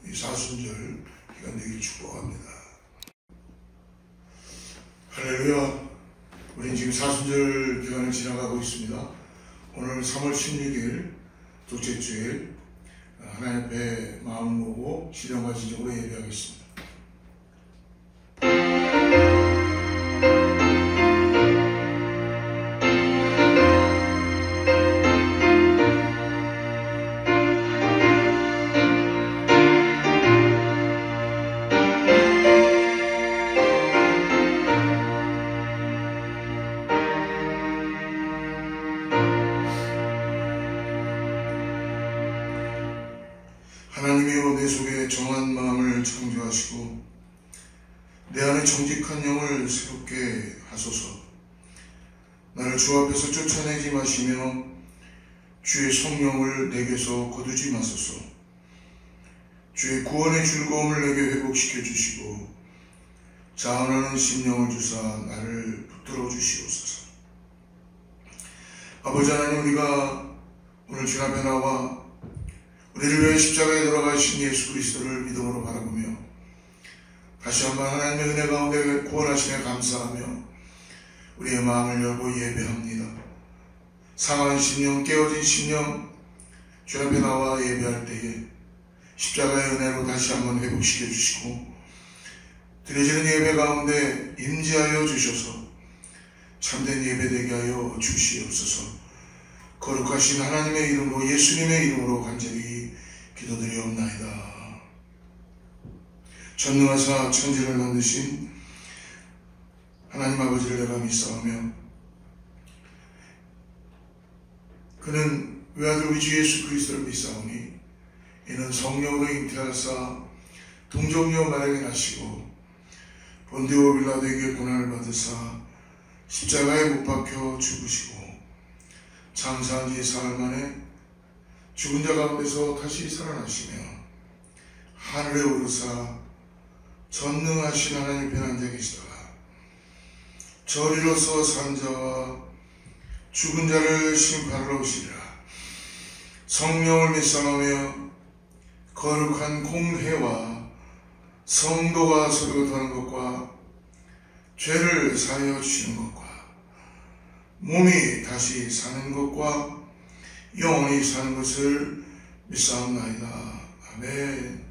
이 사순절 기간 되길 축복합니다. 할렐루야. 우린 지금 사순절 기간을 지나가고 있습니다. 오늘 3월 16일 둘째 주일 하나님 앞에 마음을 모으고 신령과 진정으로 예배하겠습니다. 하나님이여 내 속에 정한 마음을 창조하시고 내 안에 정직한 영을 새롭게 하소서. 나를 주 앞에서 쫓아내지 마시며 주의 성령을 내게서 거두지 마소서. 주의 구원의 즐거움을 내게 회복시켜 주시고 자원하는 심령을 주사 나를 붙들어 주시옵소서. 아버지 하나님, 우리가 오늘 주 앞에 나와 우리를 위해 십자가에 돌아가신 예수 그리스도를 믿음으로 바라보며 다시 한번 하나님의 은혜 가운데 구원하심에 감사하며 우리의 마음을 열고 예배합니다. 상한 심령, 깨어진 심령, 주 앞에 나와 예배할 때에 십자가의 은혜로 다시 한번 회복시켜 주시고 드려지는 예배 가운데 임재하여 주셔서 참된 예배 되게 하여 주시옵소서. 거룩하신 하나님의 이름으로, 예수님의 이름으로 간절히 기도드리옵나이다. 전능하사 천지를 만드신 하나님 아버지를 내가 믿사오며 그는 외아들 우리 주 예수 그리스도를 믿사오니 이는 성령으로 잉태하사 동정녀 마리아에게 나시고 본디오 빌라도에게 고난을 받으사 십자가에 못 박혀 죽으시고 장사한 지 사흘 만에 죽은 자 가운데서 다시 살아나시며 하늘에 오르사 전능하신 하나님 편에 앉아 계시다가 저리로서 산 자와 죽은 자를 심판하러 오시리라. 성령을 믿사오며 거룩한 공회와 성도가 서로 도하는 것과 죄를 사하여 주시는 것과 몸이 다시 사는 것과 영원히 사는 것을 믿사옵나이다. 아멘.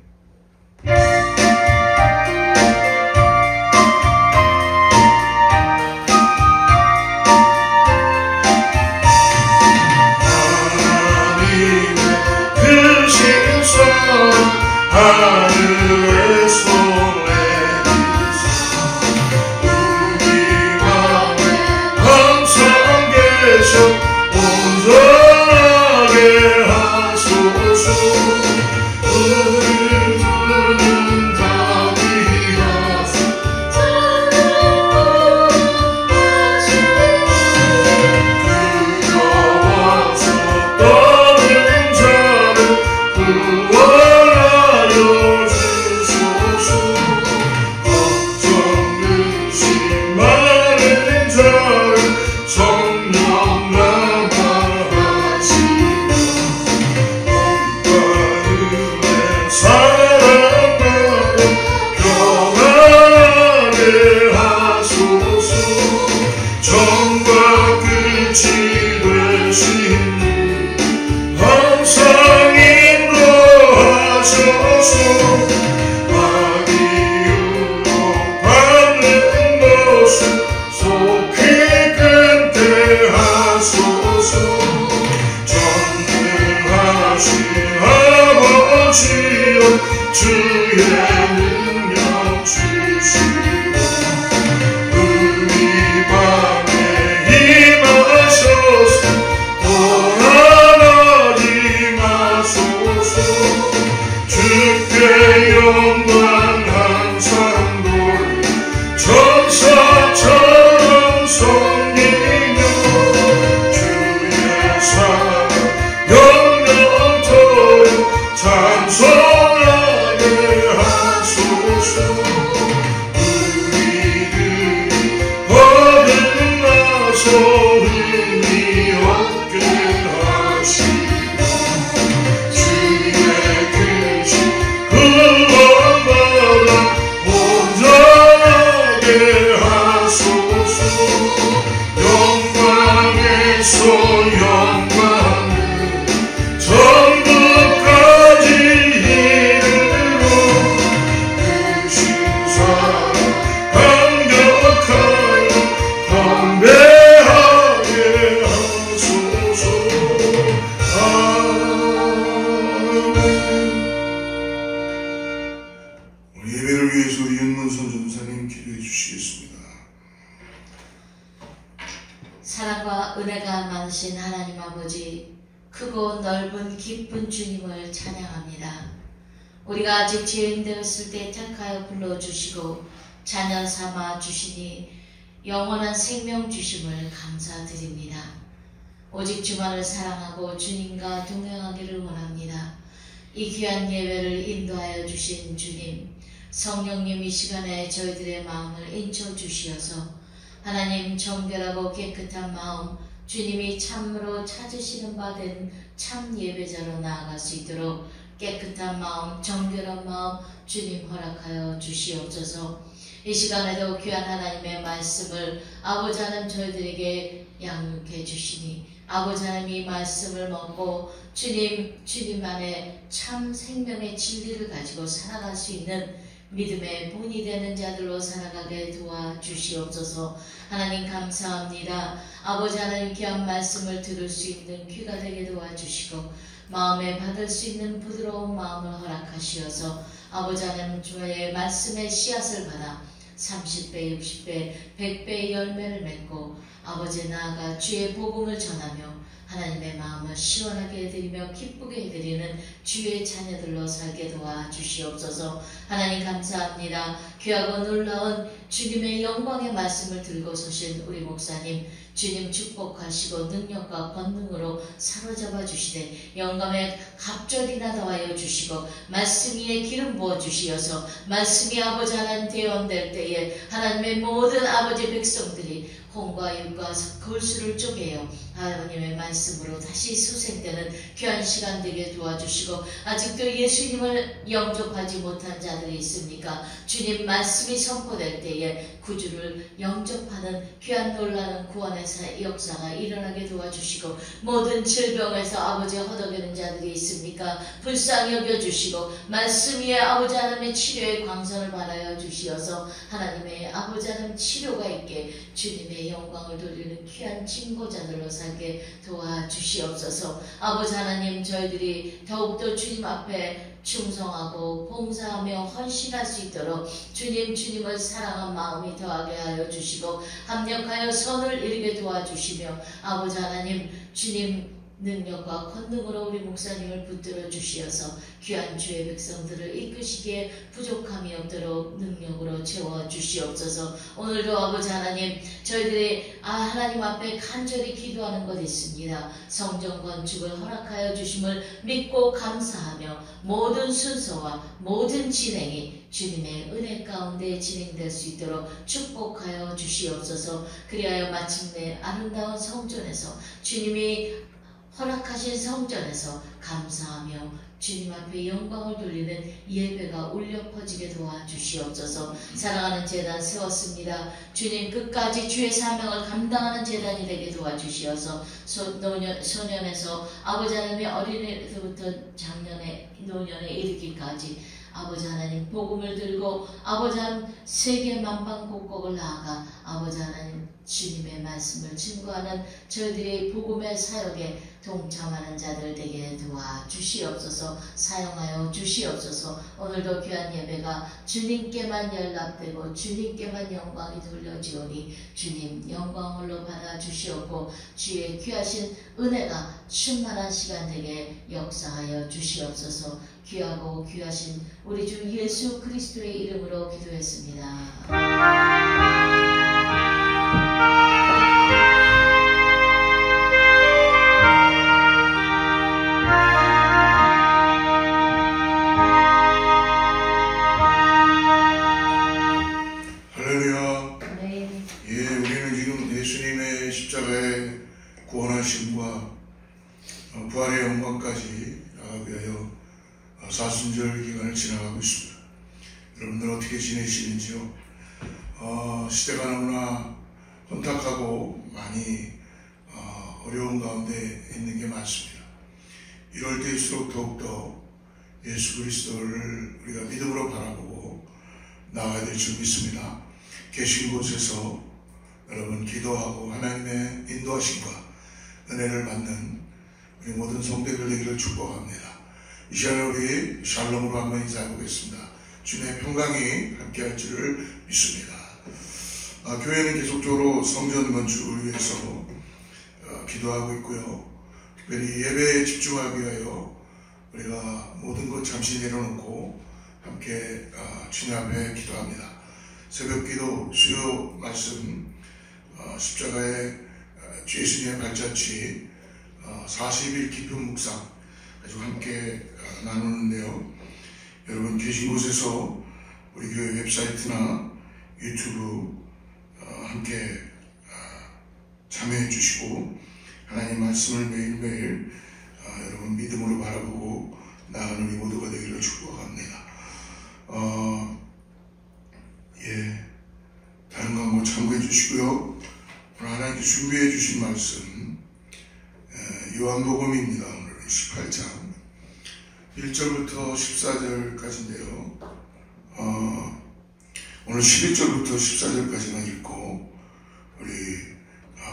우리 밤에 임하소서. 전능하신 하나님 아버지, 크고 넓은 깊은 주님을 찬양합니다. 우리가 아직 죄인 되었을 때 택하여 불러주시고 자녀 삼아 주시니 영원한 생명 주심을 감사드립니다. 오직 주만을 사랑하고 주님과 동행하기를 원합니다. 이 귀한 예배를 인도하여 주신 주님, 성령님 이 시간에 저희들의 마음을 인쳐주시어서 하나님 정결하고 깨끗한 마음, 주님이 참으로 찾으시는 바 된 참 예배자로 나아갈 수 있도록 깨끗한 마음, 정결한 마음 주님 허락하여 주시옵소서. 이 시간에도 귀한 하나님의 말씀을 아버지 하나님 저희들에게 양육해 주시니 아버지 하나님 이 말씀을 먹고 주님 안에 참 생명의 진리를 가지고 살아갈 수 있는 믿음의 본이 되는 자들로 살아가게 도와주시옵소서. 하나님 감사합니다. 아버지 하나님 귀한 말씀을 들을 수 있는 귀가 되게 도와주시고 마음에 받을 수 있는 부드러운 마음을 허락하시어서 아버지 하나님 주의 말씀의 씨앗을 받아 30배, 60배, 100배의 열매를 맺고 아버지 나아가 주의 복음을 전하며 하나님의 마음을 시원하게 해드리며 기쁘게 해드리는 주의 자녀들로 살게 도와주시옵소서. 하나님 감사합니다. 귀하고 놀라운 주님의 영광의 말씀을 들고 서신 우리 목사님 주님 축복하시고 능력과 권능으로 사로잡아 주시되 영감의 갑절이나 더하여 주시고 말씀 위에 기름 부어 주시어서 말씀이 아버지 하나님 대원될 때에 하나님의 모든 아버지 백성들이 혼과 육과 걸수를 쪼개어 하나님의 말씀으로 다시 수생되는 귀한 시간 되게 도와주시고 아직도 예수님을 영접하지 못한 자들이 있습니까? 주님 말씀이 선포될 때에 구주를 영접하는 귀한 놀라는 구원의 역사가 일어나게 도와주시고 모든 질병에서 아버지 허덕이는 자들이 있습니까? 불쌍히 여겨주시고 말씀 위에 아버지 하나님의 치료의 광선을 발하여 주시어서 하나님의 아버지 하나님 치료가 있게 주님의 영광을 돌리는 귀한 친고자들로 살게 도와주시옵소서. 아버지 하나님 저희들이 더욱더 주님 앞에 충성하고 봉사하며 헌신할 수 있도록 주님을 사랑한 마음이 더하게 하여 주시고 합력하여 선을 이루게 도와주시며 아버지 하나님 주님 능력과 권능으로 우리 목사님을 붙들어 주시어서 귀한 주의 백성들을 이끄시기에 부족함이 없도록 능력으로 채워 주시옵소서. 오늘도 아버지 하나님 저희들이 하나님 앞에 간절히 기도하는 것 있습니다. 성전 건축을 허락하여 주심을 믿고 감사하며 모든 순서와 모든 진행이 주님의 은혜 가운데 진행될 수 있도록 축복하여 주시옵소서. 그리하여 마침내 아름다운 성전에서 주님이 허락하신 성전에서 감사하며 주님 앞에 영광을 돌리는 예배가 울려 퍼지게 도와주시옵소서. 사랑하는 제단 세웠습니다. 주님 끝까지 주의 사명을 감당하는 제단이 되게 도와주시어서 소년에서 아버지 하나님의 어린이부터 작년에 노년에 이르기까지 아버지 하나님 복음을 들고 아버지 하나님 세계 만방곡곡을 나아가 아버지 하나님 주님의 말씀을 증거하는 저희들이 복음의 사역에 동참하는 자들 되게 도와주시옵소서. 사용하여 주시옵소서. 오늘도 귀한 예배가 주님께만 연락되고 주님께만 영광이 돌려지오니 주님 영광으로 받아주시옵고 주의 귀하신 은혜가 충만한 시간 되게 역사하여 주시옵소서. 귀하고 귀하신 우리 주 예수 그리스도의 이름으로 기도했습니다. 구원하심과 부활의 영광까지 위하여 사순절 기간을 지나가고 있습니다. 여러분들 어떻게 지내시는지요? 시대가 너무나 혼탁하고 많이 어려운 가운데 있는 게 많습니다. 이럴 때일수록 더욱더 예수 그리스도를 우리가 믿음으로 바라보고 나아가야 될 줄 믿습니다. 계신 곳에서 여러분 기도하고 하나님의 인도하심과 은혜를 받는 우리 모든 성도들 되기를 축복합니다. 이 시간에 우리 샬롬으로 한번 인사해 보겠습니다. 주님의 평강이 함께할 줄을 믿습니다. 교회는 계속적으로 성전 건축을 위해서 기도하고 있고요. 특별히 예배에 집중하기 위하여 우리가 모든 것 잠시 내려놓고 함께 주님 앞에 기도합니다. 새벽기도 수요 말씀 십자가의 주 예수님의 발자취 40일 깊은 묵상 가지고 함께 나누는데요. 여러분 계신 곳에서 우리 교회 웹사이트나 유튜브 함께 참여해 주시고 하나님 말씀을 매일매일 여러분 믿음으로 바라보고 나아가는 우리 모두가 되기를 축복합니다. 다른 광고 참고해 주시고요. 오늘 하나님께 준비해 주신 말씀 요한복음입니다. 오늘은 18장 1절부터 14절까지인데요. 오늘 11절부터 14절까지만 읽고 우리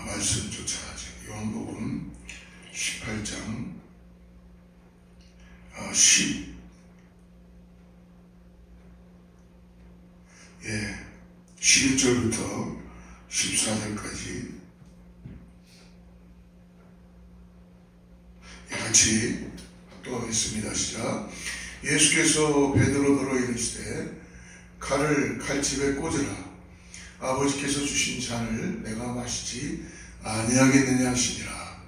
말씀 쫓아가죠. 요한복음 18장 11절부터 14절까지 같이 또 하겠습니다. 시작. 예수께서 베드로더러 이르시되 칼을 칼집에 꽂으라. 아버지께서 주신 잔을 내가 마시지 아니하겠느냐 하시니라.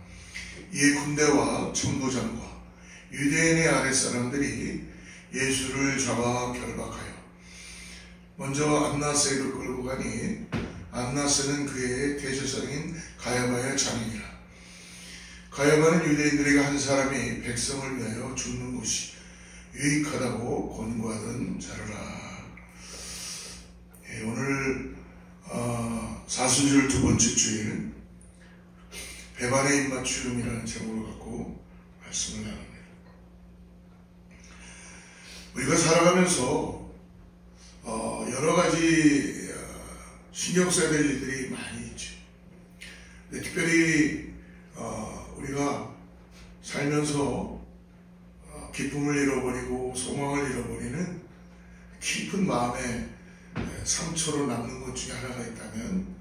이에 군대와 천부장과 유대인의 아랫사람들이 예수를 잡아 결박하여 먼저 안나세를 끌고 가니 안나세는 그의 대제사장인 가야바의 장인이라. 가야바는 유대인들에게 한 사람이 백성을 위하여 죽는 것이 유익하다고 권고하던 자르라. 오늘 사순절 두 번째 주일 배반의 입맞춤이라는 제목을 갖고 말씀을 나눕니다. 우리가 살아가면서 여러 가지 신경 써야 될 일들이 많이 있죠. 근데 특별히 우리가 살면서 기쁨을 잃어버리고 소망을 잃어버리는 깊은 마음의 상처로 남는 것 중에 하나가 있다면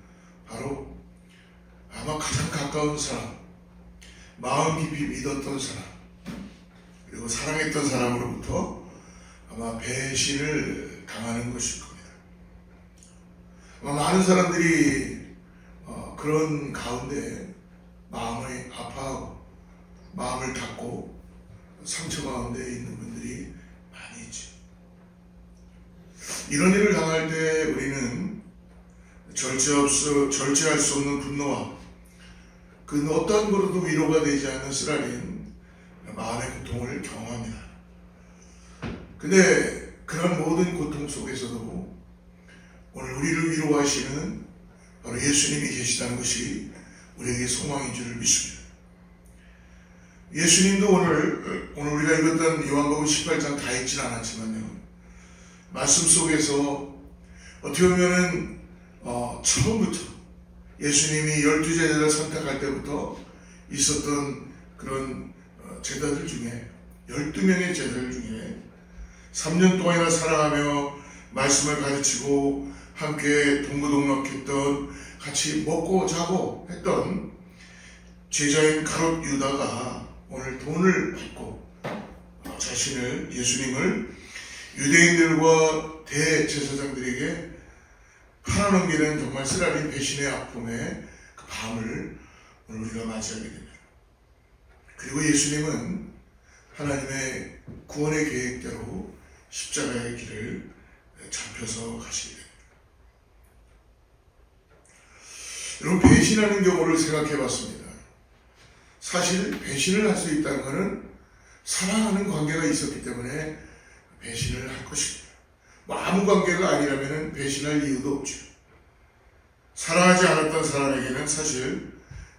바로 아마 가장 가까운 사람, 마음 깊이 믿었던 사람, 그리고 사랑했던 사람으로부터 아마 배신을 당하는 것일 겁니다. 아마 많은 사람들이 그런 가운데 마음을 아파하고 마음을 닫고 상처 가운데 있는 분들이 많이 있죠. 이런 일을 당할 때 우리는 절제할 수 없는 분노와 그 어떤 거로도 위로가 되지 않는 쓰라린 마음의 고통을 경험합니다. 근데 그런 모든 고통 속에서도 오늘 우리를 위로하시는 바로 예수님이 계시다는 것이 우리에게 소망인 줄을 믿습니다. 예수님도 오늘 우리가 읽었던 요한복음 18장 다 읽진 않았지만요, 말씀 속에서 어떻게 보면은 처음부터 예수님이 12제자를 선택할 때부터 있었던 그런 제자들 중에 12명의 제자들 중에 3년 동안이나 살아가며 말씀을 가르치고 함께 동고동락했던, 같이 먹고 자고 했던 제자인 가롯 유다가 오늘 돈을 받고 자신을, 예수님을 유대인들과 대제사장들에게 팔아넘기는 정말 쓰라린 배신의 아픔의 그 밤을 오늘 우리가 맞이하게 됩니다. 그리고 예수님은 하나님의 구원의 계획대로 십자가의 길을 잡혀서 가시게 됩니다. 여러분, 배신하는 경우를 생각해 봤습니다. 사실 배신을 할 수 있다는 것은 사랑하는 관계가 있었기 때문에 배신을 할 것입니다. 아무 관계가 아니라면 배신할 이유도 없죠. 사랑하지 않았던 사람에게는 사실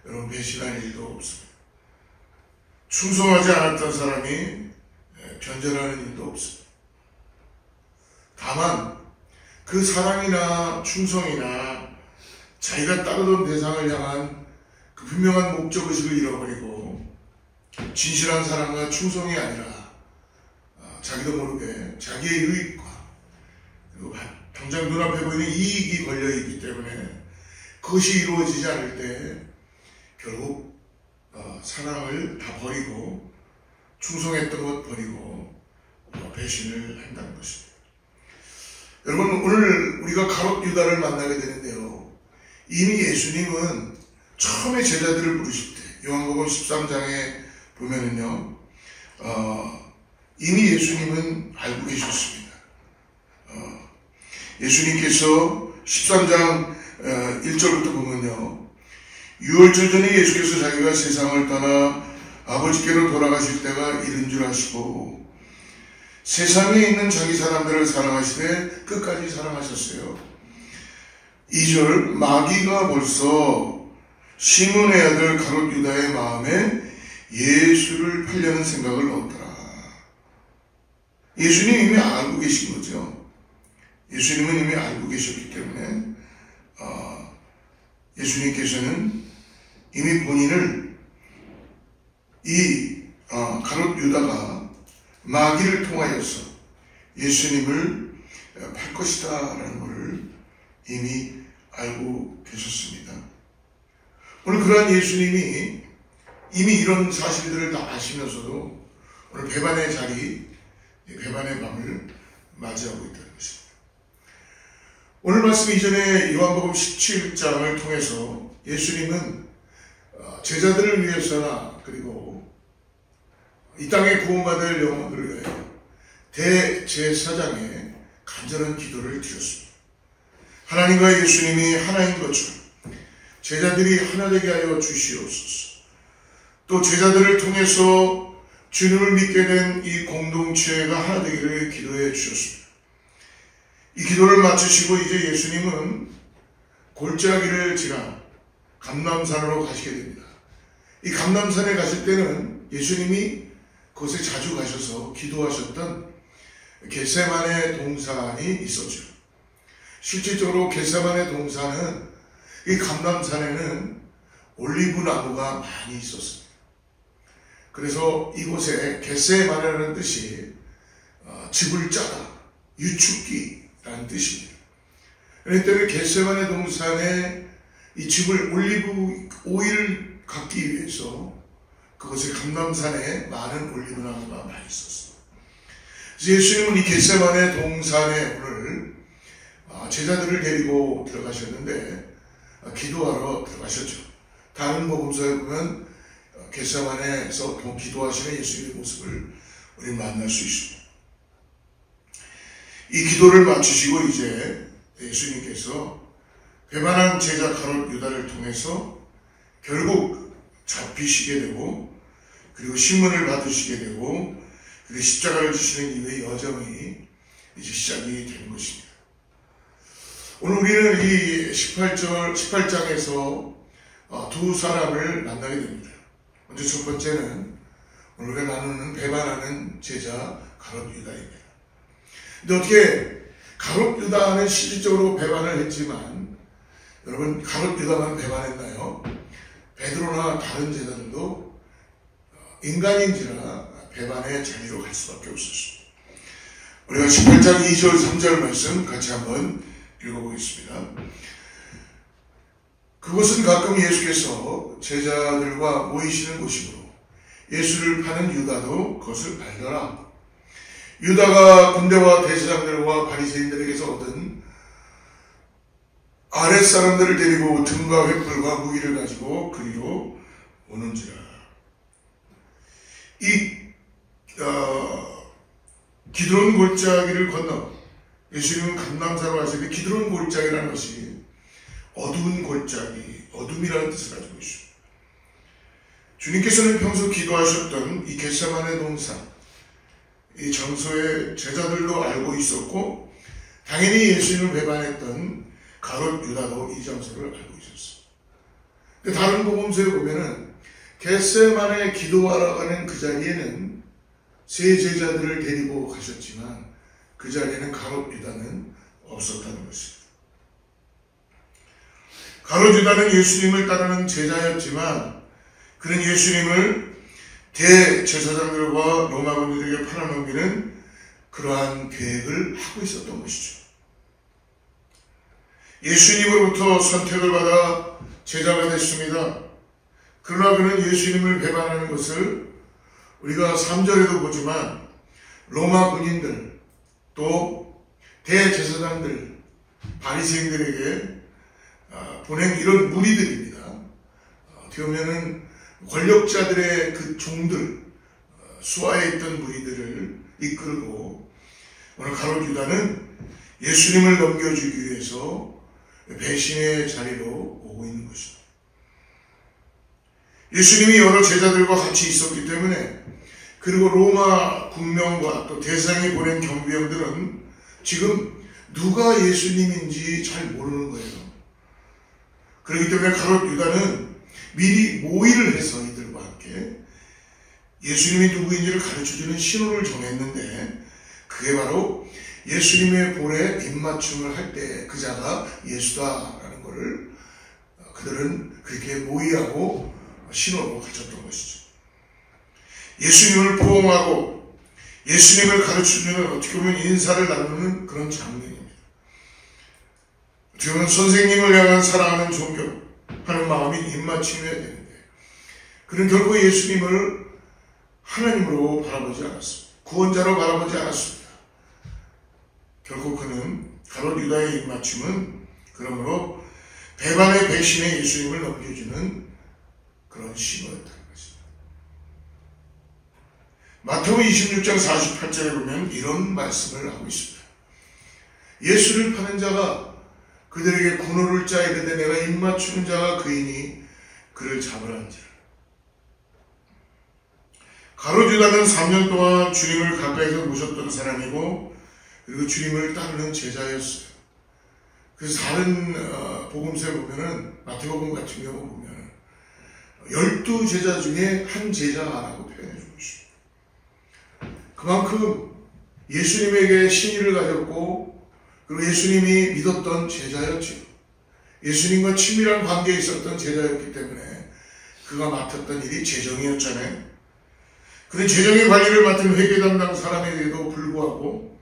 여러분 배신할 일도 없습니다. 충성하지 않았던 사람이 변절하는 일도 없습니다. 다만 그 사랑이나 충성이나 자기가 따르던 대상을 향한 그 분명한 목적의식을 잃어버리고 진실한 사랑과 충성이 아니라 자기도 모르게 자기의 유익과 그리고 당장 눈앞에 보이는 이익이 걸려있기 때문에 그것이 이루어지지 않을 때 결국 사랑을 다 버리고 충성했던 것 버리고 배신을 한다는 것입니다. 여러분, 오늘 우리가 가롯 유다를 만나게 되는데요, 이미 예수님은 처음에 제자들을 부르실 때 요한복음 13장에 보면은요, 이미 예수님은 알고 계셨습니다. 예수님께서 13장 1절부터 보면요, 유월절 전에 예수께서 자기가 세상을 떠나 아버지께로 돌아가실 때가 이른 줄 아시고 세상에 있는 자기 사람들을 사랑하시되 끝까지 사랑하셨어요. 2절, 마귀가 벌써 시몬의 아들 가롯 유다의 마음에 예수를 팔려는 생각을 넣었더라. 예수님이 이미 알고 계신 거죠. 예수님은 이미 알고 계셨기 때문에 예수님께서는 이미 본인을 이 가롯 유다가 마귀를 통하여서 예수님을 팔 것이다 라는 것을 이미 알고 계셨습니다. 오늘 그러한 예수님이 이미 이런 사실들을 다 아시면서도 오늘 배반의 자리, 배반의 밤을 맞이하고 있다는 것입니다. 오늘 말씀 이전에 요한복음 17장을 통해서 예수님은 제자들을 위해서나 그리고 이 땅에 구원받을 영혼들을 위하여 대제사장의 간절한 기도를 드렸습니다. 하나님과 예수님이 하나인 것처럼 제자들이 하나 되게 하여 주시옵소서. 또 제자들을 통해서 주님을 믿게 된 이 공동체가 하나 되기를 기도해 주셨습니다. 이 기도를 마치시고 이제 예수님은 골짜기를 지나 감람산으로 가시게 됩니다. 이 감람산에 가실 때는 예수님이 그곳에 자주 가셔서 기도하셨던 겟세마네 동산이 있었죠. 실질적으로 겟세마네 동산은 이 감람산에는 올리브 나무가 많이 있었습니다. 그래서 이곳에 겟세마네라는 뜻이 집을 짜다, 유축기라는 뜻입니다. 그런데 겟세마네 동산에 이 집을 올리브 오일 갖기 위해서 그곳에 감람산에 많은 올리브 나무가 많이 있었습니다. 그래서 예수님은 이 겟세마네 동산에 오늘 제자들을 데리고 들어가셨는데 기도하러 들어가셨죠. 다른 복음서에 보면 겟세마네에서 기도하시는 예수님의 모습을 우리 만날 수 있습니다. 이 기도를 마치시고 이제 예수님께서 배반한 제자 가롯 유다를 통해서 결국 잡히시게 되고 그리고 신문을 받으시게 되고 그리고 십자가를 지시는 이후의 여정이 이제 시작이 되는 것입니다. 오늘 우리는 이 18장에서 두 사람을 만나게 됩니다. 먼저 첫 번째는 오늘 우리가 나누는 배반하는 제자 가롯 유다입니다. 근데 어떻게 가롯 유다는 실질적으로 배반을 했지만 여러분, 가롯 유다만 배반했나요? 베드로나 다른 제자들도 인간인지라 배반의 자리로 갈 수밖에 없었습니다. 우리가 18장 2절 3절 말씀 같이 한번 읽어보겠습니다. 그곳은 가끔 예수께서 제자들과 모이시는 곳이므로 예수를 파는 유다도 그것을 알더라. 유다가 군대와 대제사장들과 바리새인들에게서 얻은 아랫사람들을 데리고 등과 횃불과 무기를 가지고 그리로 오는지라. 이 기드론 골짜기를 건너 예수님은 감람산으로 가시는데 기드론 골짜기라는 것이 어두운 골짜기, 어둠이라는 뜻을 가지고 있습니다. 주님께서는 평소 기도하셨던 이 겟세마네 동산, 이 장소에 제자들도 알고 있었고 당연히 예수님을 배반했던 가롯 유다도 이 장소를 알고 있었어요. 근데 다른 복음서에 보면은 겟세마네 기도하러 가는 그 자리에는 세 제자들을 데리고 가셨지만 그 자리에는 가롯 유다는 없었다는 것입니다. 가롯 유다는 예수님을 따르는 제자였지만 그는 예수님을 대제사장들과 로마군들에게 팔아넘기는 그러한 계획을 하고 있었던 것이죠. 예수님으로부터 선택을 받아 제자가 됐습니다. 그러나 그는 예수님을 배반하는 것을 우리가 3절에도 보지만 로마 군인들 또 대제사장들 바리새인들에게 보낸 이런 무리들입니다. 어떻게 보면은 권력자들의 그 종들, 수하에 있던 무리들을 이끌고 오늘 가롯 유다는 예수님을 넘겨주기 위해서 배신의 자리로 오고 있는 것입니다. 예수님이 여러 제자들과 같이 있었기 때문에, 그리고 로마 군명과 또 대상이 보낸 경비병들은 지금 누가 예수님인지 잘 모르는 거예요. 그렇기 때문에 가롯 유다는 미리 모의를 해서 이들과 함께 예수님이 누구인지를 가르쳐주는 신호를 정했는데, 그게 바로 예수님의 볼에 입맞춤을 할 때 그 자가 예수다라는 것을 그들은 그렇게 모의하고 신호로 가졌던 것이죠. 예수님을 포옹하고 예수님을 가르쳐주는, 어떻게 보면 인사를 나누는 그런 장면입니다. 어떻게 보면 선생님을 향한 사랑하는 존경하는 마음이 입맞춤해야 되는데, 그는 결코 예수님을 하나님으로 바라보지 않았습니다. 구원자로 바라보지 않았습니다. 결국 그는 가롯 유다의 입맞춤은 그러므로 배반의 배신의 예수님을 넘겨주는 그런 신호였다는 것입니다. 마태복음 26장 48절에 보면 이런 말씀을 하고 있습니다. 예수를 파는 자가 그들에게 군호를 짜 이르되 내가 입맞추는 자가 그이니 그를 잡으라 한지라. 가롯 유다는 3년 동안 주님을 가까이서 모셨던 사람이고, 그리고 주님을 따르는 제자였어요. 그래서 다른 복음서에 보면은, 마태복음 같은 경우 보면은 12제자 중에 한 제자라고 표현해 주고 있습니다. 그만큼 예수님에게 신의를 가졌고, 그리고 예수님이 믿었던 제자였죠. 예수님과 친밀한 관계에 있었던 제자였기 때문에 그가 맡았던 일이 재정이었잖아요. 그는 재정의 관리를 맡은 회계 담당 사람에게도 불구하고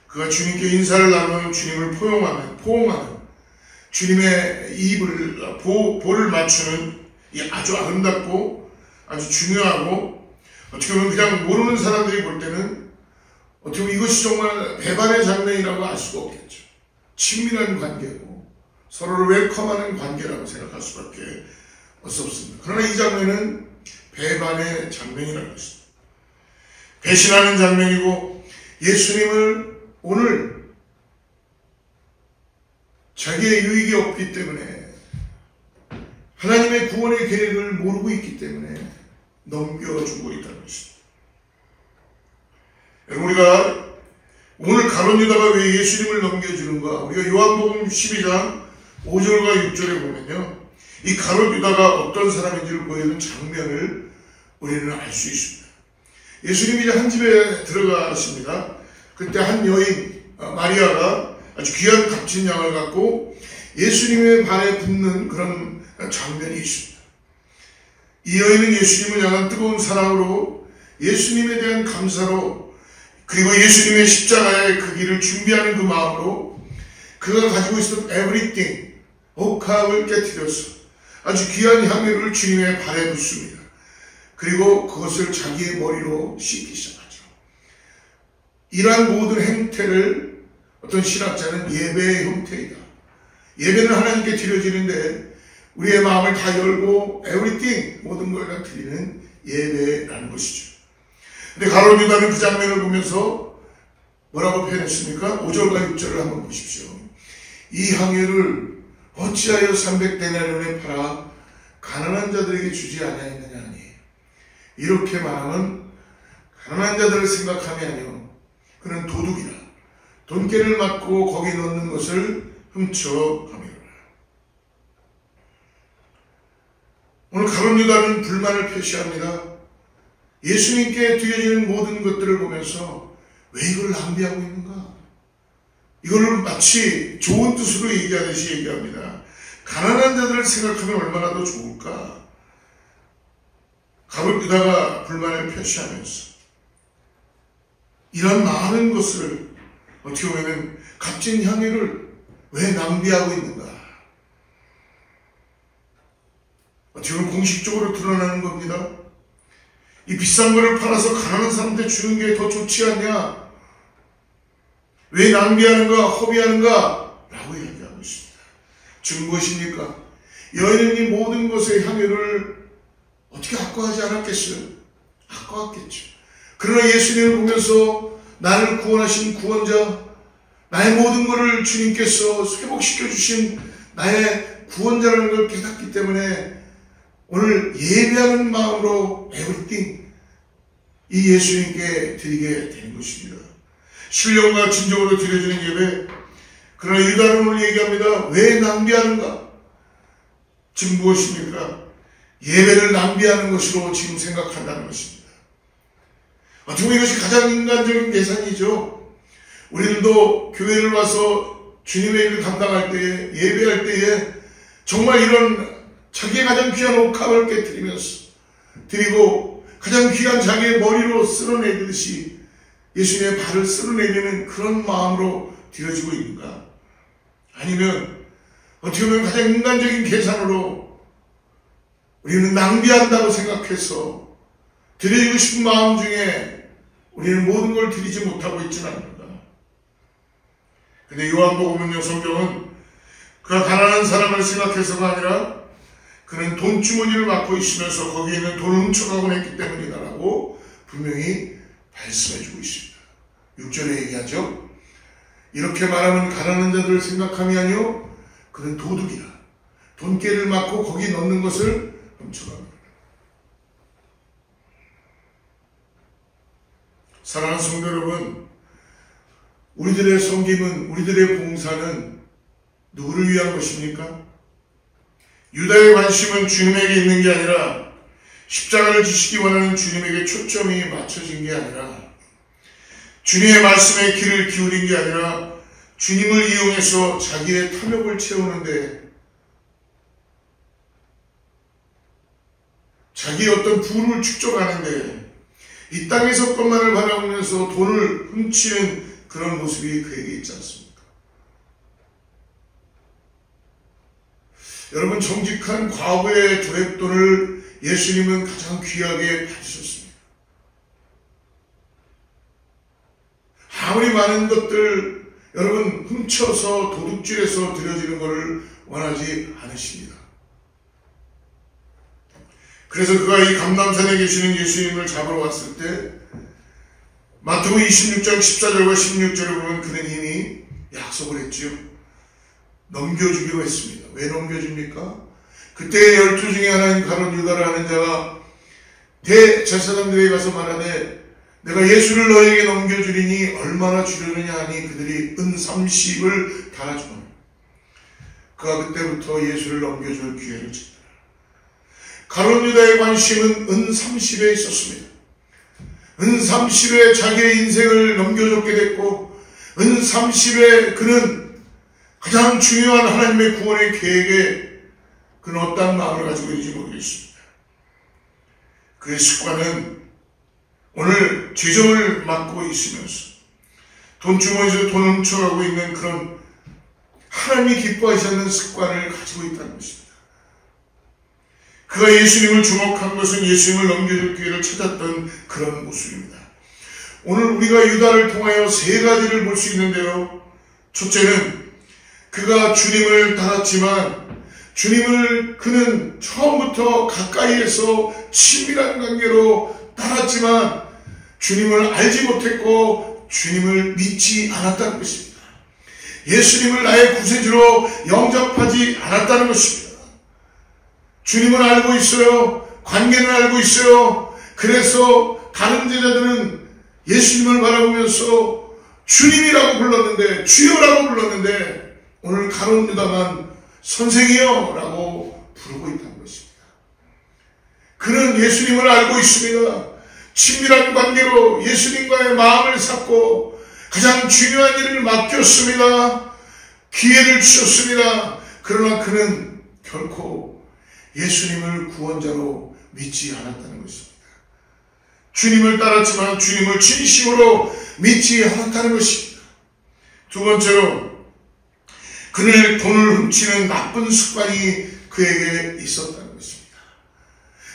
그가 주님께 인사를 나누는, 주님을 포옹하는 주님의 입을 볼을 맞추는 이 아주 아름답고 아주 중요하고, 어떻게 보면 그냥 모르는 사람들이 볼 때는 어떻게 보면 이것이 정말 배반의 장면이라고 알 수가 없겠죠. 친밀한 관계고 서로를 웰컴하는 관계라고 생각할 수밖에 없습니다. 그러나 이 장면은 배반의 장면이라는 것입니다. 배신하는 장면이고, 예수님을 오늘 자기의 유익이 없기 때문에, 하나님의 구원의 계획을 모르고 있기 때문에 넘겨주고 있다는 것입니다. 여러분, 우리가 오늘 가롯 유다가 왜 예수님을 넘겨주는가? 우리가 요한복음 12장 5절과 6절에 보면요, 이 가롯 유다가 어떤 사람인지를 보여주는 장면을 우리는 알 수 있습니다. 예수님이 이제 한 집에 들어가십니다. 그때 한 여인 마리아가 아주 귀한 값진 양을 갖고 예수님의 발에 붓는 그런 장면이 있습니다. 이 여인은 예수님을 향한 뜨거운 사랑으로, 예수님에 대한 감사로, 그리고 예수님의 십자가의 그 길을 준비하는 그 마음으로 그가 가지고 있었던 everything, 옥합을 깨뜨려서 아주 귀한 향유를 주님의 발에 붓습니다. 그리고 그것을 자기의 머리로 씻기 시작하죠. 이러한 모든 행태를 어떤 신학자는 예배의 형태이다. 예배는 하나님께 드려지는데 우리의 마음을 다 열고 everything, 모든 걸 다 드리는 예배라는 것이죠. 근데 가롯 유다는 그 장면을 보면서 뭐라고 표현했습니까? 5절과 6절을 한번 보십시오. 이 향유를 어찌하여 300데나리온에 팔아 가난한 자들에게 주지 아니하였느냐 하니, 이렇게 말하면 가난한 자들을 생각함이 아니요 그는 도둑이라 돈깨를 맞고 거기 넣는 것을 훔쳐가미로라. 오늘 가롯 유다는 불만을 표시합니다. 예수님께 드려지는 모든 것들을 보면서 왜 이걸 낭비하고 있는가? 이걸 마치 좋은 뜻으로 얘기하듯이 얘기합니다. 가난한 자들을 생각하면 얼마나 더 좋을까? 가롯 유다가 불만을 표시하면서 이런 많은 것을, 어떻게 보면 값진 향유를 왜 낭비하고 있는가? 어떻게 보면 공식적으로 드러나는 겁니다. 이 비싼 거를 팔아서 가난한 사람한테 주는 게 더 좋지 않냐? 왜 낭비하는가, 허비하는가? 라고 이야기하고 있습니다. 지금 무엇입니까? 여인은 이 모든 것의 향유를 어떻게 아까워하지 않았겠어요? 아까웠겠죠. 그러나 예수님을 보면서 나를 구원하신 구원자, 나의 모든 것을 주님께서 회복시켜 주신 나의 구원자라는 걸 깨닫기 때문에 오늘 예배하는 마음으로 에브리띵 이 예수님께 드리게 되는 것입니다. 신령과 진정으로 드려지는 예배. 그러나 유다는 오늘 얘기합니다. 왜 낭비하는가? 지금 무엇입니까? 예배를 낭비하는 것으로 지금 생각한다는 것입니다. 어떻게 보면 이것이 가장 인간적인 계산이죠. 우리들도 교회를 와서 주님의 일을 감당할 때에, 예배할 때에 정말 이런 자기의 가장 귀한 옥합을 깨뜨리면서 드리고 가장 귀한 자기의 머리로 쓸어내듯이 예수님의 발을 쓸어내려는 그런 마음으로 드려지고 있는가? 아니면 어떻게 보면 가장 인간적인 계산으로 우리는 낭비한다고 생각해서 드리고 싶은 마음 중에 우리는 모든 걸 드리지 못하고 있지는 않는가? 근데 요한복음은요, 성경은 그가 가난한 사람을 생각해서가 아니라 그는 돈주머니를 맡고 있으면서 거기에 있는 돈을 훔쳐가곤 했기 때문이다라고 분명히 말씀해주고 있습니다. 6절에 얘기하죠. 이렇게 말하면 가난한 자들을 생각함이 아니요 그는 도둑이라. 돈깨를 맡고 거기 넣는 것을 훔쳐갑니다. 사랑하는 성도 여러분, 우리들의 섬김은, 우리들의 봉사는 누구를 위한 것입니까? 유다의 관심은 주님에게 있는 게 아니라 십자가를 지시기 원하는 주님에게 초점이 맞춰진 게 아니라 주님의 말씀에 귀를 기울인 게 아니라 주님을 이용해서 자기의 탐욕을 채우는데 자기의 어떤 부를 축적하는데 이 땅에서 것만을 바라보면서 돈을 훔치는 그런 모습이 그에게 있지 않습니까? 여러분, 정직한 과거의 두랩돈을 예수님은 가장 귀하게 받으셨습니다. 아무리 많은 것들 여러분 훔쳐서 도둑질해서 드려지는 것을 원하지 않으십니다. 그래서 그가 이 감람산에 계시는 예수님을 잡으러 왔을 때 마태복음 26장 14절과 16절을 보면 그는 이미 약속을 했지요. 넘겨주기로 했습니다. 왜 넘겨줍니까? 그때 12 중에 하나인 가룟 유다라 하는 자가 대제사장들에게 가서 말하되 내가 예수를 너에게 넘겨주리니 얼마나 주려느냐 하니 그들이 은 30을 달아주거늘. 그가 그때부터 예수를 넘겨줄 기회를 줬다. 가룟 유다의 관심은 은 30에 있었습니다. 은 30에 자기의 인생을 넘겨줬게 됐고 은 30에 그는 가장 중요한 하나님의 구원의 계획에 그는 어떤 마음을 가지고 있는지 모르겠습니다. 그의 습관은 오늘 죄정을 맡고 있으면서 돈주머니에서 돈을 훔쳐가고 있는 그런 하나님이 기뻐하지 않는 습관을 가지고 있다는 것입니다. 그가 예수님을 주목한 것은 예수님을 넘겨줄 기회를 찾았던 그런 모습입니다. 오늘 우리가 유다를 통하여 세 가지를 볼 수 있는데요. 첫째는 그가 주님을 따랐지만 주님을 그는 처음부터 가까이에서 친밀한 관계로 따랐지만 주님을 알지 못했고 주님을 믿지 않았다는 것입니다. 예수님을 나의 구세주로 영접하지 않았다는 것입니다. 주님을 알고 있어요. 관계는 알고 있어요. 그래서 다른 제자들은 예수님을 바라보면서 주님이라고 불렀는데, 주여라고 불렀는데 오늘 가룟 유다만 선생이여 라고 부르고 있다는 것입니다. 그는 예수님을 알고 있습니다. 친밀한 관계로 예수님과의 마음을 샀고 가장 중요한 일을 맡겼습니다. 기회를 주셨습니다. 그러나 그는 결코 예수님을 구원자로 믿지 않았다는 것입니다. 주님을 따랐지만 주님을 진심으로 믿지 않았다는 것입니다. 두 번째로 그는 돈을 훔치는 나쁜 습관이 그에게 있었다는 것입니다.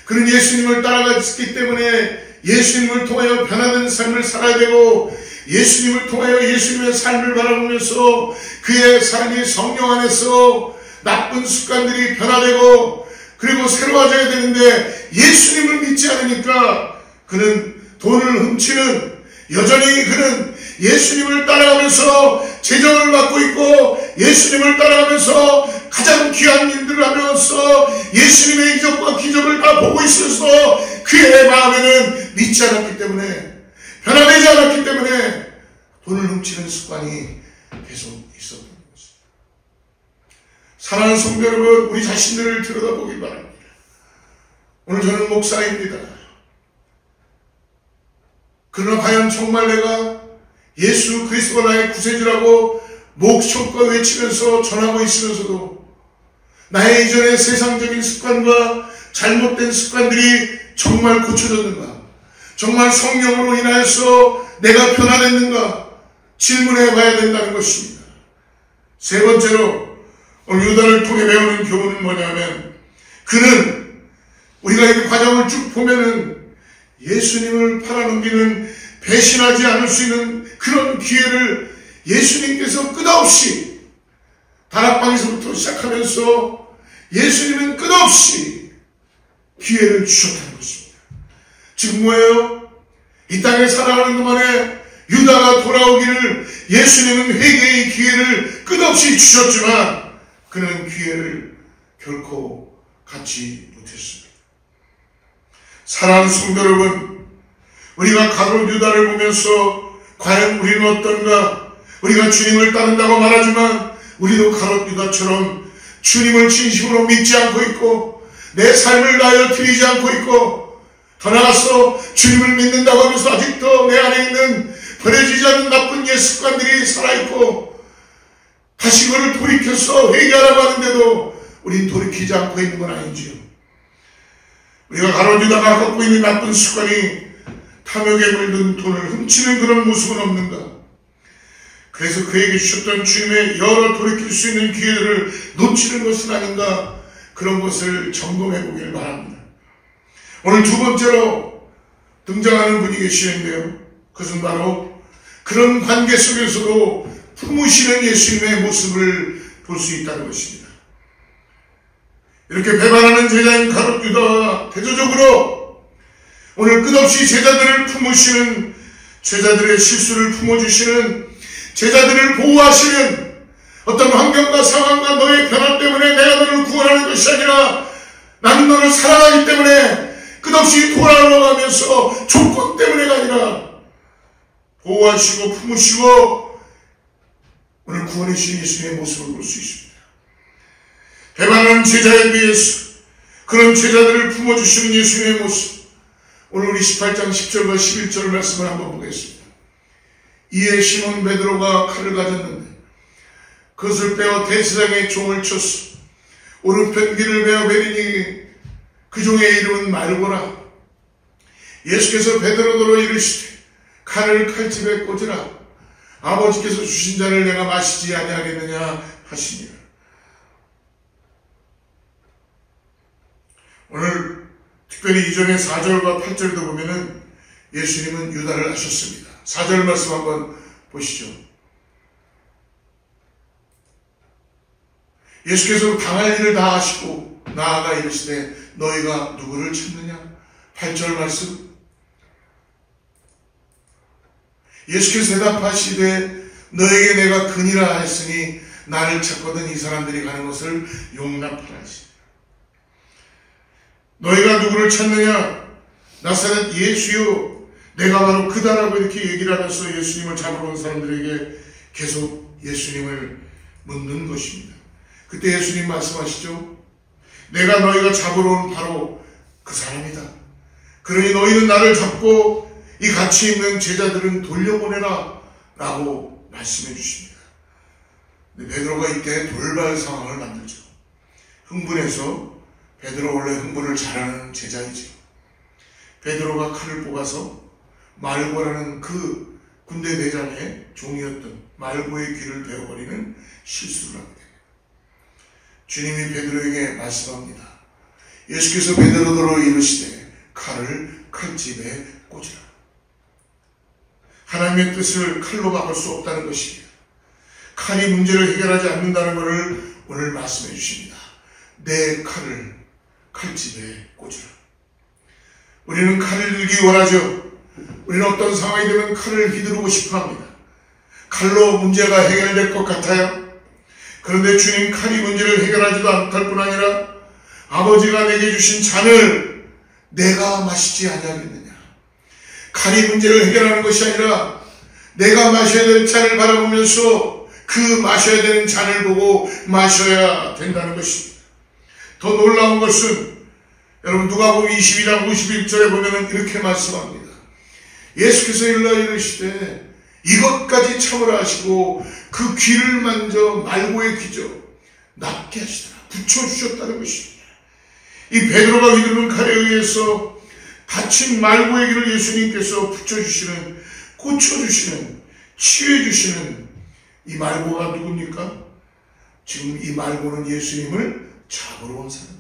그는 예수님을 따라갔기 때문에 예수님을 통하여 변화된 삶을 살아야 되고, 예수님을 통하여 예수님의 삶을 바라보면서 그의 삶이 성령 안에서 나쁜 습관들이 변화되고 그리고 새로워져야 되는데, 예수님을 믿지 않으니까 그는 돈을 훔치는, 여전히 그는 예수님을 따라가면서 재정을 받고 있고, 예수님을 따라가면서 가장 귀한 일들을 하면서 예수님의 이적과 기적을 다 보고 있어서 그의 마음에는 믿지 않았기 때문에, 변화되지 않았기 때문에 돈을 훔치는 습관이 계속 있었던 것입니다. 사랑하는 성도 여러분, 우리 자신들을 들여다보기 바랍니다. 오늘 저는 목사입니다. 그러나 과연 정말 내가 예수 그리스도가 나의 구세주라고 목청껏 외치면서 전하고 있으면서도 나의 이전의 세상적인 습관과 잘못된 습관들이 정말 고쳐졌는가? 정말 성령으로 인하여서 내가 변화됐는가? 질문해 봐야 된다는 것입니다. 세 번째로 오늘 유다를 통해 배우는 교훈은 뭐냐면, 그는 우리가 이 과정을 쭉 보면은 예수님을 팔아넘기는, 배신하지 않을 수 있는 그런 기회를 예수님께서 끝없이, 다락방에서부터 시작하면서 예수님은 끝없이 기회를 주셨다는 것입니다. 지금 뭐예요? 이 땅에 살아가는 동안에 유다가 돌아오기를 예수님은 회개의 기회를 끝없이 주셨지만 그는 기회를 결코 갖지 못했습니다. 사랑하는 성도 여러분, 우리가 가롯 유다를 보면서 과연 우리는 어떤가? 우리가 주님을 따른다고 말하지만 우리도 가롯 유다처럼 주님을 진심으로 믿지 않고 있고, 내 삶을 다하여 드리지 않고 있고, 더 나아가서 주님을 믿는다고 하면서 아직도 내 안에 있는 버려지지 않는 나쁜 옛 습관들이 살아있고, 다시 그를 돌이켜서 회개하라고 하는데도 우린 돌이키지 않고 있는 건 아닌지요? 우리가 가롯 유다가 갖고 있는 나쁜 습관이 탐욕에 물든 돈을 훔치는 그런 모습은 없는가? 그래서 그에게 주셨던 주님의 여러 돌이킬 수 있는 기회를 놓치는 것은 아닌가? 그런 것을 점검해 보길 바랍니다. 오늘 두 번째로 등장하는 분이 계시는데요, 그것은 바로 그런 관계 속에서도 품으시는 예수님의 모습을 볼 수 있다는 것입니다. 이렇게 배반하는 제자인 가롯 유다와 대조적으로 오늘 끝없이 제자들을 품으시는, 제자들의 실수를 품어주시는, 제자들을 보호하시는, 어떤 환경과 상황과 너의 변화 때문에 내가 너를 구원하는 것이 아니라 나는 너를 사랑하기 때문에 끝없이 돌아오면서 조건 때문에가 아니라 보호하시고 품으시고 오늘 구원해 주신 예수님의 모습을 볼 수 있습니다. 배반하는 제자에 비해서 그런 제자들을 품어주시는 예수님의 모습, 오늘 우리 18장 10절과 11절 말씀을 한번 보겠습니다. 이에 시몬 베드로가 칼을 가졌는데 그것을 빼어 대제사장의 종을 쳤어. 오른편 귀를 베어 베리니 그 종의 이름은 말고라. 예수께서 베드로더러 이르시되 칼을 칼집에 꽂으라. 아버지께서 주신 잔을 내가 마시지 아니하겠느냐 하시니라. 오늘 특별히 이전의 4절과 8절도 보면은 예수님은 유다를 하셨습니다. 4절 말씀 한번 보시죠. 예수께서 당할 일을 다 하시고 나아가 이르시되 너희가 누구를 찾느냐? 8절 말씀. 예수께서 대답하시되 너에게 내가 근이라 했으니 나를 찾거든 이 사람들이 가는 것을 용납하라 하시니. 너희가 누구를 찾느냐? 나사렛 예수요 내가 바로 그다라고 이렇게 얘기를 하면서 예수님을 잡으러 온 사람들에게 계속 예수님을 묻는 것입니다. 그때 예수님 말씀하시죠. 내가 너희가 잡으러 온 바로 그 사람이다. 그러니 너희는 나를 잡고 이 같이 있는 제자들은 돌려보내라 라고 말씀해 주십니다. 근데 베드로가 이때 돌발 상황을 만들죠. 흥분해서, 베드로 원래 흥분을 잘하는 제자이죠. 베드로가 칼을 뽑아서 말고라는 그 군대 대장의 종이었던 말고의 귀를 베어버리는 실수를 하게 됩니다. 주님이 베드로에게 말씀합니다. 예수께서 베드로더러 이르시되 칼을 칼집에 꽂으라. 하나님의 뜻을 칼로 막을 수 없다는 것입니다. 칼이 문제를 해결하지 않는다는 것을 오늘 말씀해 주십니다. 내 칼을 칼집에 꽂으라. 우리는 칼을 들기 원하죠. 우리는 어떤 상황이 되면 칼을 휘두르고 싶어합니다. 칼로 문제가 해결될 것 같아요. 그런데 주님, 칼이 문제를 해결하지도 않을 뿐 아니라 아버지가 내게 주신 잔을 내가 마시지 아니하겠느냐. 칼이 문제를 해결하는 것이 아니라 내가 마셔야 될 잔을 바라보면서 그 마셔야 되는 잔을 보고 마셔야 된다는 것입니다. 더 놀라운 것은 여러분 누가복음 22장 51절에 보면 이렇게 말씀합니다. 예수께서 일러 이르시되 이것까지 참으라 하시고 그 귀를 만져 말고의 귀죠 낫게 하시더라. 붙여주셨다는 것입니다. 이 베드로가 휘두르는 칼에 의해서 다친 말고의 귀를 예수님께서 붙여주시는, 꽂혀주시는, 치유해주시는 이 말고가 누굽니까? 지금 이 말고는 예수님을 잡으러 온 사람이에요.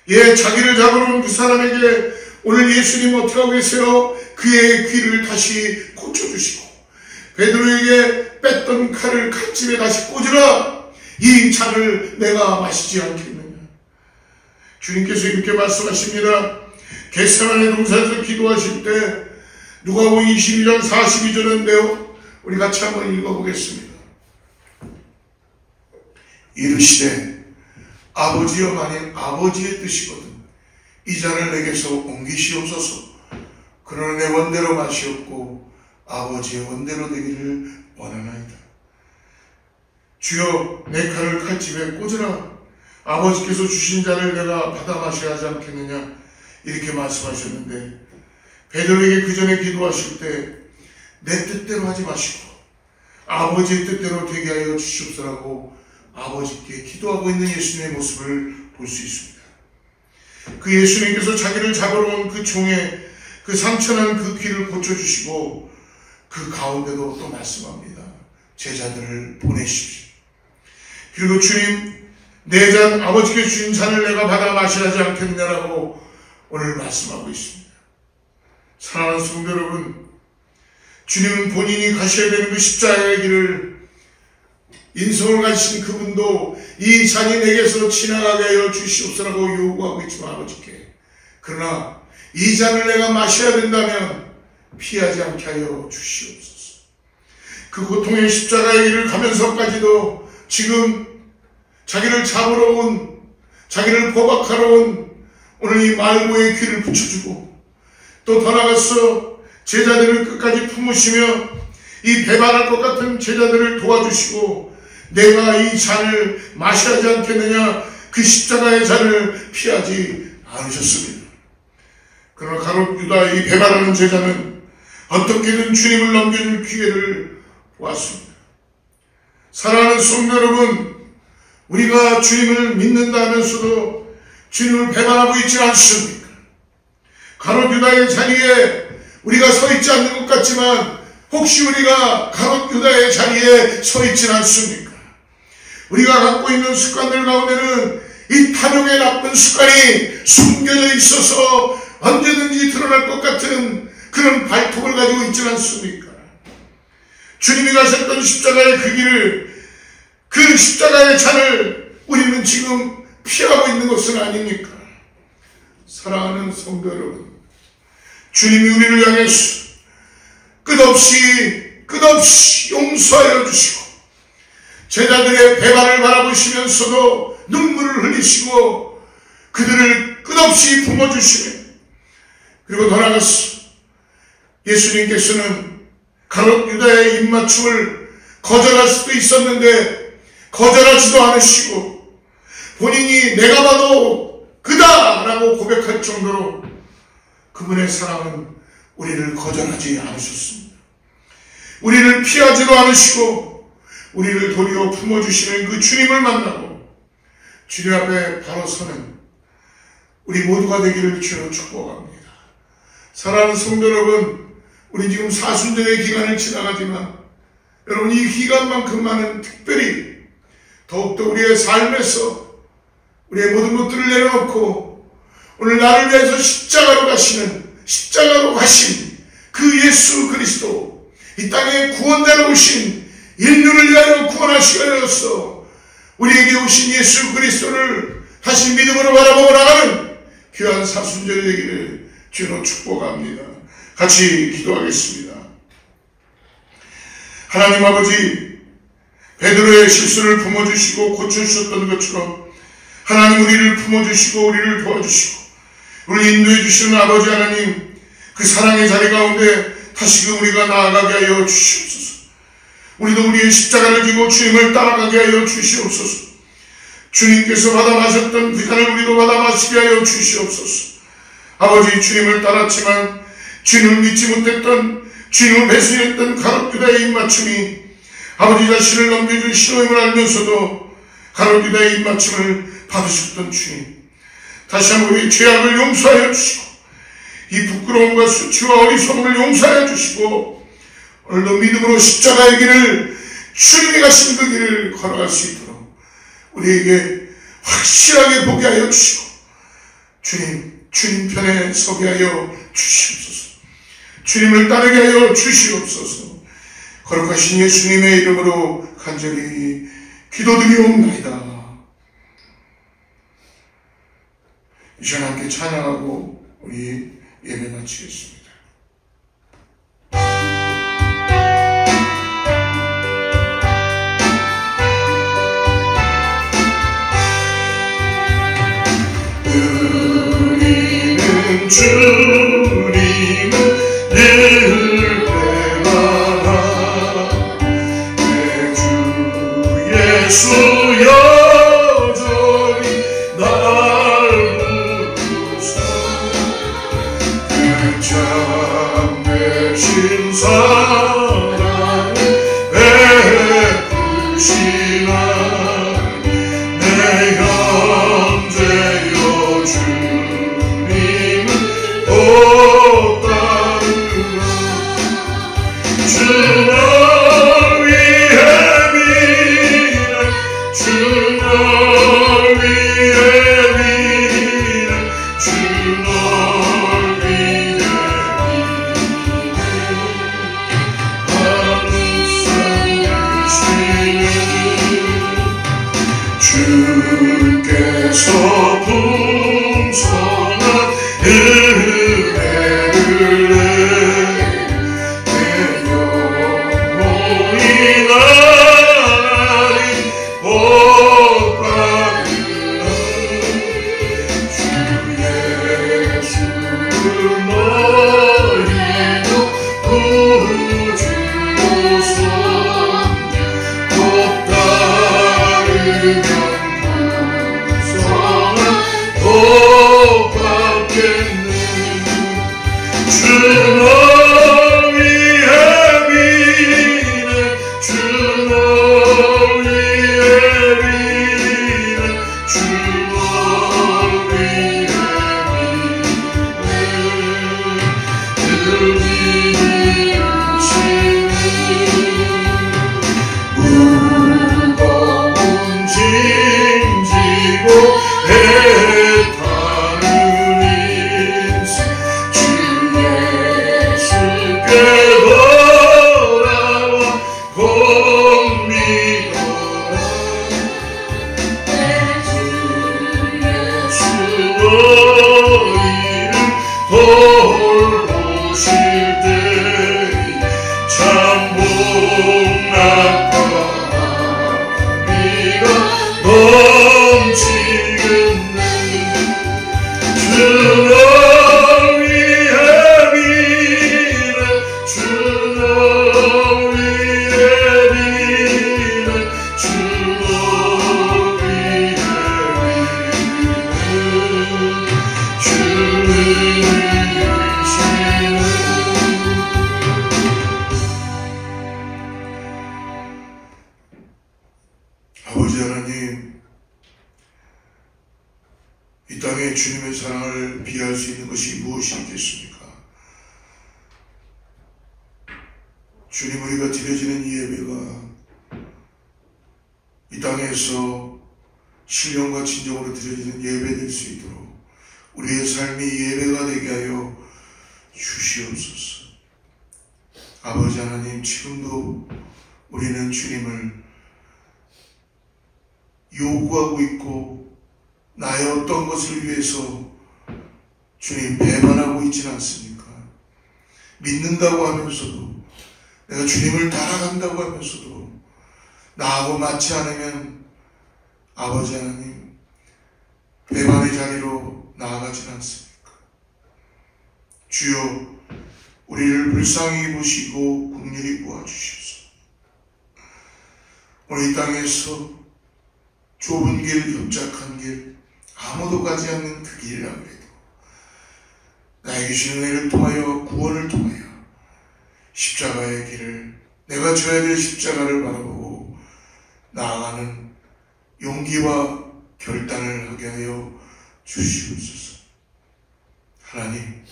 예, 자기를 잡으러 온 그 사람에게 오늘 예수님 어떻게 하고 계세요? 그의 귀를 다시 고쳐주시고 베드로에게 뺐던 칼을 칼집에 다시 꽂으라. 이 잔을 내가 마시지 않겠느냐. 주님께서 이렇게 말씀하십니다. 겟세마네 동산에서 기도하실 때 누가복음 22장 42절인데요. 우리 같이 한번 읽어보겠습니다. 이르시되 아버지여 만일 아버지의 뜻이거든 이 잔을 내게서 옮기시옵소서. 그러나 내 원대로 마시옵고 아버지의 원대로 되기를 원하나이다. 주여 내 칼을 칼집에 꽂으라. 아버지께서 주신 잔을 내가 받아 마셔야 하지 않겠느냐. 이렇게 말씀하셨는데 베드로에게 그 전에 기도하실 때 내 뜻대로 하지 마시고 아버지의 뜻대로 되게 하여 주시옵소서라고 아버지께 기도하고 있는 예수님의 모습을 볼 수 있습니다. 그 예수님께서 자기를 잡으러 온 그 종의 그 상처난 그 귀를 고쳐주시고 그 가운데도 또 말씀합니다. 제자들을 보내십시오. 그리고 주님, 내 잔, 아버지께 주신 잔을 내가 받아 마셔야 하지 않겠느냐라고 오늘 말씀하고 있습니다. 사랑하는 성도 여러분, 주님은 본인이 가셔야 되는 그 십자가의 길을 인성을 가지신 그분도 이 잔이 내게서 지나가게 하여 주시옵소서라고 요구하고 있지만 아버지께, 그러나 이 잔을 내가 마셔야 된다면 피하지 않게 하여 주시옵소서. 그 고통의 십자가의 길을 가면서까지도 지금 자기를 잡으러 온, 자기를 포박하러 온 오늘 이 말고의 귀를 붙여주고 또 더 나아가서 제자들을 끝까지 품으시며 이 배반할 것 같은 제자들을 도와주시고 내가 이 잔을 마셔야 하지 않겠느냐, 그 십자가의 잔을 피하지 않으셨습니다. 그러나 가롯 유다 이 배반하는 제자는 어떻게든 주님을 넘겨줄 기회를 보았습니다. 사랑하는 성도 여러분, 우리가 주님을 믿는다 하면서도 주님을 배반하고 있지 않습니까? 가롯 유다의 자리에 우리가 서 있지 않는 것 같지만 혹시 우리가 가롯 유다의 자리에 서 있지는 않습니까? 우리가 갖고 있는 습관들 가운데는 이 탐욕의 나쁜 습관이 숨겨져 있어서 언제든지 드러날 것 같은 그런 발톱을 가지고 있지는 않습니까? 주님이 가셨던 십자가의 그 길을, 그 십자가의 잔을 우리는 지금 피하고 있는 것은 아닙니까? 사랑하는 성도 여러분, 주님이 우리를 향해서 끝없이 용서하여 주시고 제자들의 배반을 바라보시면서도 눈물을 흘리시고 그들을 끝없이 품어주시며, 그리고 더 나아가서 예수님께서는 가롯 유다의 입맞춤을 거절할 수도 있었는데 거절하지도 않으시고 본인이 내가 봐도 그다 라고 고백할 정도로 그분의 사랑은 우리를 거절하지 않으셨습니다. 우리를 피하지도 않으시고 우리를 도리어 품어주시는 그 주님을 만나고 주님 앞에 바로 서는 우리 모두가 되기를 주로 축복합니다. 사랑하는 성도 여러분, 우리 지금 사순절의 기간을 지나가지만 여러분 이 기간만큼만은 특별히 더욱더 우리의 삶에서 우리의 모든 것들을 내려놓고 오늘 나를 위해서 십자가로 가신 그 예수 그리스도, 이 땅에 구원자로 오신, 인류를 위하여 구원하시기 위하여서 우리에게 오신 예수 그리스도를 다시 믿음으로 바라보고 나가는 귀한 사순절이 되기를 주로 축복합니다. 같이 기도하겠습니다. 하나님 아버지, 베드로의 실수를 품어주시고 고쳐주셨던 것처럼 하나님 우리를 품어주시고 우리를 도와주시고 우리를 인도해 주시는 아버지 하나님, 그 사랑의 자리 가운데 다시금 우리가 나아가게 하여 주시옵소서. 우리도 우리의 십자가를 지고 주님을 따라가게 하여 주시옵소서. 주님께서 받아 마셨던 그 잔을 우리도 받아 마시게 하여 주시옵소서. 아버지, 주님을 따랐지만 주님을 믿지 못했던, 주님을 배신했던 가롯 유다의 입맞춤이 아버지 자신을 넘겨준 신호임을 알면서도 가롯 유다의 입맞춤을 받으셨던 주님, 다시 한번 우리의 죄악을 용서하여 주시고 이 부끄러움과 수치와 어리석음을 용서하여 주시고 오늘도 믿음으로 십자가의 길을, 주님이 가신 그 길을 걸어갈 수 있도록 우리에게 확실하게 보게 하여 주시고 주님 편에 서게 하여 주시옵소서. 주님을 따르게 하여 주시옵소서. 거룩하신 예수님의 이름으로 간절히 기도드리옵나이다. 이 시간 함께 찬양하고 우리 예배 마치겠습니다. 우리는 주님을 늘 배반하 내 주 예수 여전히 날 부르사 그 참되신 사랑을 베푸시나 내 형제여 주님을 따르라. 주 널 위해 비네 주 널 위해 비네 주 널 위해 주께서 풍성한 은혜를 내 영혼이 나리 복받으라. 주 예수를 너희도 구주로 섬겨 곧 따르면 주 널 위해 비네 주 널 위해 비네 주 널 위해 비네 늘 믿으시네 무거운 짐지고 애타는 인생 주 예수께 돌아와 곧 믿어라. 내 주 예수 너희를 돌보실 때에 참 복락과 미가 넘치겠네. 주 널 위해 비네 주 널 위해 비네 주 널 위해 비네 주이시네. 아버지 하나님, 이 땅에 주님의 사랑을 비할 수 있는 것이 무엇이 있겠습니까? 주님, 우리가 드려지는 이 예배가 이 땅에서 신령과 진정으로 드려지는 예배 될 수 있도록 우리의 삶이 예배가 되게 하여 주시옵소서. 아버지 하나님, 지금도 우리는 주님을 요구하고 있고 나의 어떤 것을 위해서 주님 배반하고 있지는 않습니까? 믿는다고 하면서도, 내가 주님을 따라간다고 하면서도 나하고 맞지 않으면 아버지 하나님 배반의 자리로 나아가지는 않습니까? 주여, 우리를 불쌍히 보시고 긍휼히 보아주시옵소서. 오늘 이 땅에서 좁은 길, 협착한 길, 아무도 가지 않는 그 길이라 그래도 나에게 주신 은혜를 통하여, 구원을 통하여 십자가의 길을, 내가 져야 될 십자가를 바라보고 나아가는 용기와 결단을 하게 하여 주시옵소서. 하나님,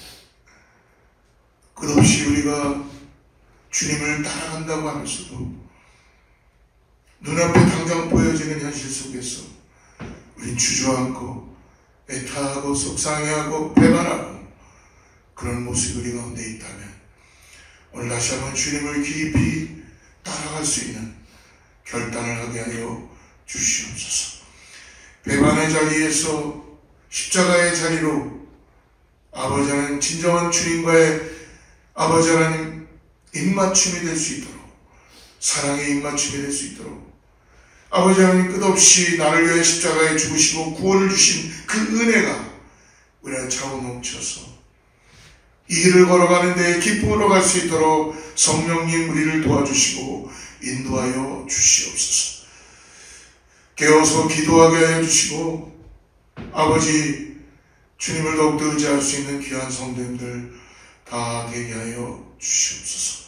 끝없이 우리가 주님을 따라간다고 하면서도 눈앞에 당장 보여지는 현실 속에서 우린 주저앉고 애타하고 속상해하고 배반하고 그런 모습이 우리 가운데 있다면 오늘 다시 한번 주님을 깊이 따라갈 수 있는 결단을 하게 하여 주시옵소서. 배반의 자리에서 십자가의 자리로 아버지 하나님, 진정한 주님과의 아버지 하나님 입맞춤이 될 수 있도록, 사랑의 입맞춤이 될 수 있도록 아버지 하나님, 끝없이 나를 위해 십자가에 죽으시고 구원을 주신 그 은혜가 우리 안에 차고 넘쳐서 이 길을 걸어가는 데 기쁨으로 갈 수 있도록 성령님 우리를 도와주시고 인도하여 주시옵소서. 깨어서 기도하게 하여 주시고 아버지, 주님을 더욱더 의지할 수 있는 귀한 성도님들 다 되게 하여 주시옵소서.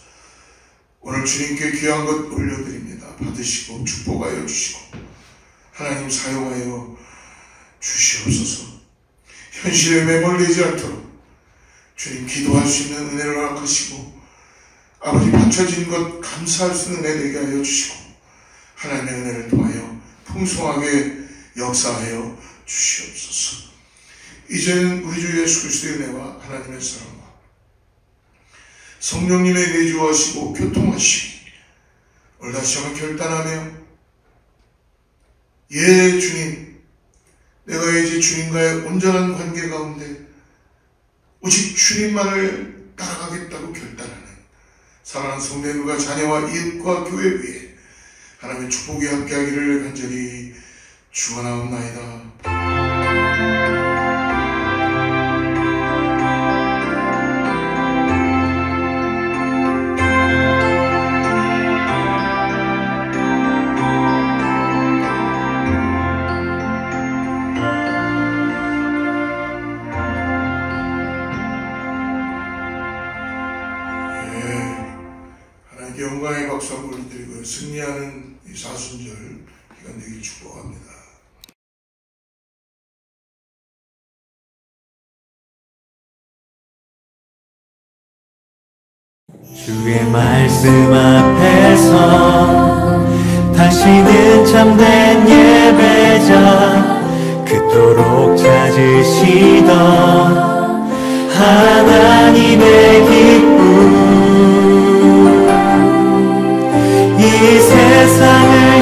오늘 주님께 귀한 것 올려드립니다. 받으시고 축복하여 주시고 하나님 사용하여 주시옵소서. 현실에 매몰되지 않도록 주님 기도할 수 있는 은혜를 허락하시고 아버지, 바쳐진 것 감사할 수 있는 은혜 되게 하여 주시고 하나님의 은혜를 통하여 풍성하게 역사하여 주시옵소서. 이제는 우리 주 예수 그리스도의 은혜와 하나님의 사랑과 성령님의 내주하시고 교통하시고 오늘 다시 한번 결단하며, 예 주님, 내가 이제 주님과의 온전한 관계 가운데 오직 주님만을 따라가겠다고 결단하는 사랑하는 성도님과 자녀와 이웃과 교회 위에 하나님의 축복이 함께하기를 간절히 축원하옵나이다. 영광의 박수 한번 올려드리고요. 승리하는 이 사순절 기간 되길 축복합니다. 주의 말씀 앞에서 다시는 참된 예배자, 그토록 찾으시던 하나님의 기쁨, 이 세상을